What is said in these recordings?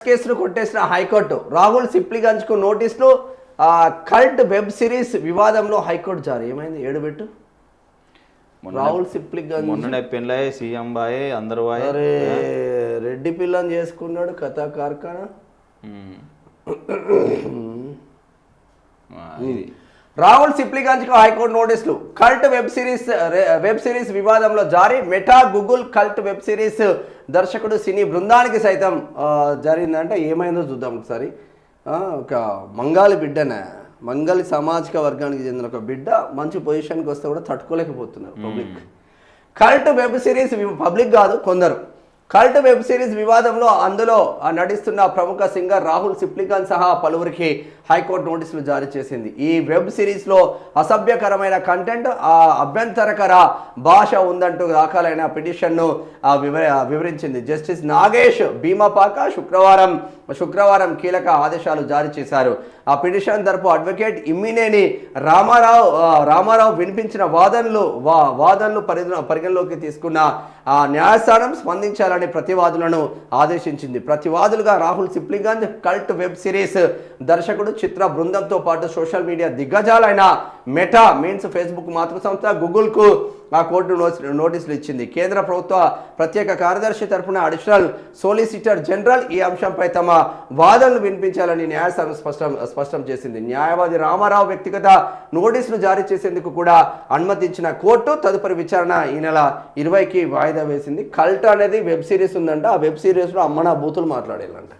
కేసును కొట్టేసిన హైకోర్టు. రాహుల్ సిప్లిగంజ్కు నోటీసులు. కల్ట్ వెబ్ సిరీస్ వివాదంలో హైకోర్టు జారీ. ఏమైంది? ఏడుబెట్టు. రాహుల్ సిప్లిగంజ్ మొన్ననే పెళ్ళాయి, సీఎం బాయ్, అందరు బాయ్. అరే రెడ్డి పిల్లని చేసుకున్నాడు కథా కార్ఖానా. రాహుల్ సిప్లిగంజ్కు హైకోర్టు నోటీసులు. కల్ట్ వెబ్ సిరీస్ వివాదంలో జారీ. Meta Google cult web series దర్శకుడు సినీ బృందానికి సైతం జరిగిందంటే ఏమైందో చూద్దాం ఒకసారి. ఒక మంగాలి బిడ్డనే, మంగళి సామాజిక వర్గానికి చెందిన ఒక బిడ్డ మంచి పొజిషన్కి వస్తే కూడా తట్టుకోలేకపోతున్నారు public. Cult web series public కాదు కొందరు. కల్ట్ వెబ్ సిరీస్ వివాదంలో అందులో నటిస్తున్న ప్రముఖ సింగర్ రాహుల్ సిప్లిగంజ్ సహా పలువురికి హైకోర్టు నోటీసులు జారీ చేసింది. ఈ వెబ్ సిరీస్లో అసభ్యకరమైన కంటెంట్, అభ్యంతరకర భాష ఉందంటూ దాఖలైన పిటిషన్ను వివరించింది. జస్టిస్ నాగేష్ భీమపాక శుక్రవారం కీలక ఆదేశాలు జారీ చేశారు. ఆ పిటిషన్ తరపు అడ్వకేట్ ఇమ్మినేని రామారావు వినిపించిన వాదనలు పరిగణలోకి తీసుకున్న న్యాయస్థానం స్పందించాలని ప్రతివాదులను ఆదేశించింది. ప్రతివాదులుగా Rahul Sipligunj cult web series దర్శకుడు, చిత్ర బృందంతో పాటు సోషల్ మీడియా దిగ్గజాలైన మెటా మీన్స్ ఫేస్బుక్ మాతృ సంస్థ గూగుల్కు ఆ కోర్టు నోటీసులు ఇచ్చింది. కేంద్ర ప్రభుత్వ ప్రత్యేక కార్యదర్శి తరఫున అడిషనల్ సోలిసిటర్ జనరల్ ఈ అంశంపై తమ వాదనలు వినిపించాలని న్యాయస్థానం స్పష్టం చేసింది. న్యాయవాది రామారావు వ్యక్తిగత నోటీసులు జారీ చేసేందుకు కూడా అనుమతించిన కోర్టు తదుపరి విచారణ ఈ నెల 20కి వాయిదా వేసింది. కల్ట్ అనేది వెబ్ సిరీస్ ఉందంట. ఆ వెబ్ సిరీస్లో అమ్మనా బూతులు మాట్లాడేయాలంట.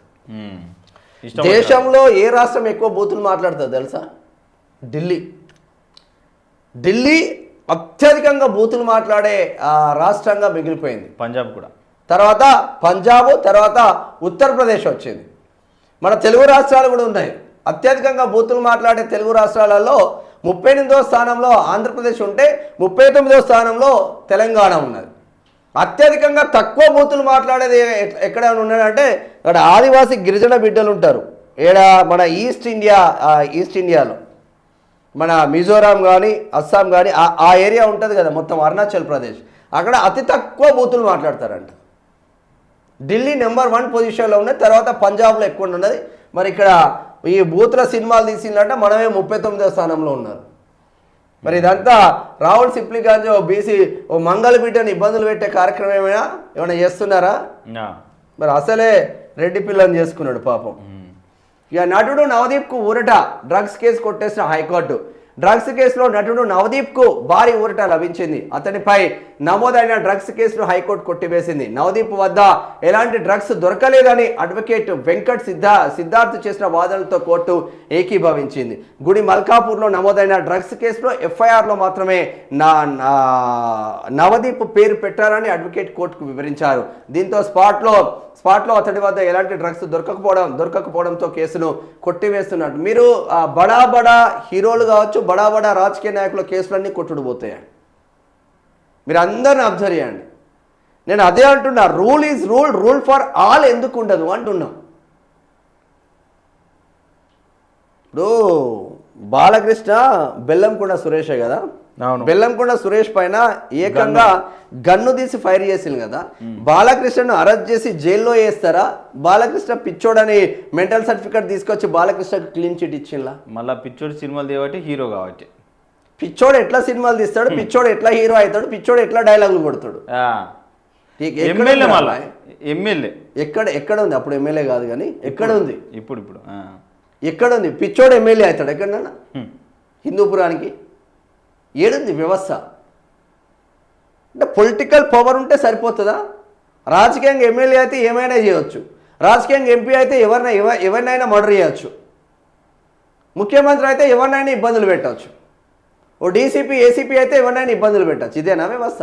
దేశంలో ఏ రాష్ట్రం ఎక్కువ బూతులు మాట్లాడుతుంది తెలుసా? ఢిల్లీ అత్యధికంగా బూతులు మాట్లాడే రాష్ట్రంగా మిగిలిపోయింది. పంజాబ్ కూడా, తర్వాత పంజాబ్, తర్వాత ఉత్తరప్రదేశ్ వచ్చింది. మన తెలుగు రాష్ట్రాలు కూడా ఉన్నాయి. అత్యధికంగా బూతులు మాట్లాడే తెలుగు రాష్ట్రాలలో 38వ స్థానంలో ఆంధ్రప్రదేశ్ ఉంటే 39వ స్థానంలో తెలంగాణ ఉన్నది. అత్యధికంగా తక్కువ బూతులు మాట్లాడేది ఎక్కడ ఉన్నాడంటే అక్కడ ఆదివాసీ గిరిజన బిడ్డలు ఉంటారు. మన ఈస్ట్ ఇండియాలో మన మిజోరాం కానీ అస్సాం కానీ ఆ ఏరియా ఉంటుంది కదా, మొత్తం అరుణాచల్ ప్రదేశ్, అక్కడ అతి తక్కువ బూతులు మాట్లాడతారంట. ఢిల్లీ నెంబర్ 1 పొజిషన్లో ఉన్నది. తర్వాత పంజాబ్లో ఎక్కువ ఉన్నది. మరి ఇక్కడ ఈ బూతుల సినిమాలు తీసిందంటే మనమే 39వ స్థానంలో ఉన్నారు. మరి ఇదంతా రాహుల్ సిప్లిగంజ్ బీసీ మంగళ బిడ్డని ఇబ్బందులు పెట్టే కార్యక్రమం ఏమైనా చేస్తున్నారా? మరి అసలే రెడ్డి పిల్లని చేసుకున్నాడు పాపం. ఇక నటుడు నవదీప్కు ఊరట. డ్రగ్స్ కేసు కొట్టేసిన హైకోర్టు. డ్రగ్స్ కేసులో నటుడు నవదీప్కు భారీ ఊరట లభించింది. అతనిపై నమోదైన డ్రగ్స్ కేసును హైకోర్టు కొట్టివేసింది. నవదీప్ వద్ద ఎలాంటి డ్రగ్స్ దొరకలేదని అడ్వకేట్ వెంకట్ సిద్ధార్థ్ చేసిన వాదనలతో కోర్టు ఏకీభవించింది. గుడి మల్కాపూర్లో నమోదైన డ్రగ్స్ కేసులో ఎఫ్ఐఆర్లో మాత్రమే నవదీప్ పేరు పెట్టారని అడ్వకేట్ కోర్టుకు వివరించారు. దీంతో స్పాట్లో అతడి వద్ద ఎలాంటి డ్రగ్స్ దొరకకపోవడంతో కేసును కొట్టివేస్తున్నట్టు. మీరు బడా హీరోలు కావచ్చు, బడా రాజకీయ నాయకుల కేసులన్నీ కొట్టుడుపోతాయి. మీరు అందరిని అబ్జర్వ్ చేయండి. నేను అదే అంటున్నా, rule is rule for all ఎందుకు ఉండదు అంటున్నా. ఇప్పుడు బాలకృష్ణ బెల్లంకొండ సురేషే కదా, బెల్లంకొండ సురేష్ పైన ఏకంగా గన్ను తీసి ఫైర్ చేసింది కదా. బాలకృష్ణను అరెస్ట్ చేసి జైల్లో వేస్తారా? బాలకృష్ణ పిచ్చోడని మెంటల్ సర్టిఫికేట్ తీసుకొచ్చి బాలకృష్ణకు క్లీన్ చిట్ ఇచ్చిందా? మళ్ళీ పిచ్చోడు సినిమాలు తీయబట్టి హీరో కాబట్టి. పిచ్చోడు ఎట్లా సినిమాలు తీస్తాడు, పిచ్చోడు ఎట్లా హీరో అవుతాడు, పిచ్చోడు ఎట్లా డైలాగులు కొడతాడు. ఎమ్మెల్యే ఎక్కడ ఉంది? అప్పుడు ఎమ్మెల్యే కాదు కానీ ఎక్కడ ఉంది? ఇప్పుడు ఎక్కడ ఉంది? పిచ్చోడు ఎమ్మెల్యే అవుతాడు ఎక్కడన్నా? హిందూపురానికి ఏడుంది వ్యవస్థ? అంటే పొలిటికల్ పవర్ ఉంటే సరిపోతుందా? రాజకీయంగా ఎమ్మెల్యే అయితే ఏమైనా చేయవచ్చు, రాజకీయంగా ఎంపీ అయితే ఎవరినైనా మర్డర్ చేయవచ్చు, ముఖ్యమంత్రి అయితే ఎవరినైనా ఇబ్బందులు పెట్టవచ్చు, ఓ డీసీపీ ఏసీపీ అయితే ఎవరినైనా ఇబ్బందులు పెట్టచ్చు. ఇదేనా వ్యవస్థ?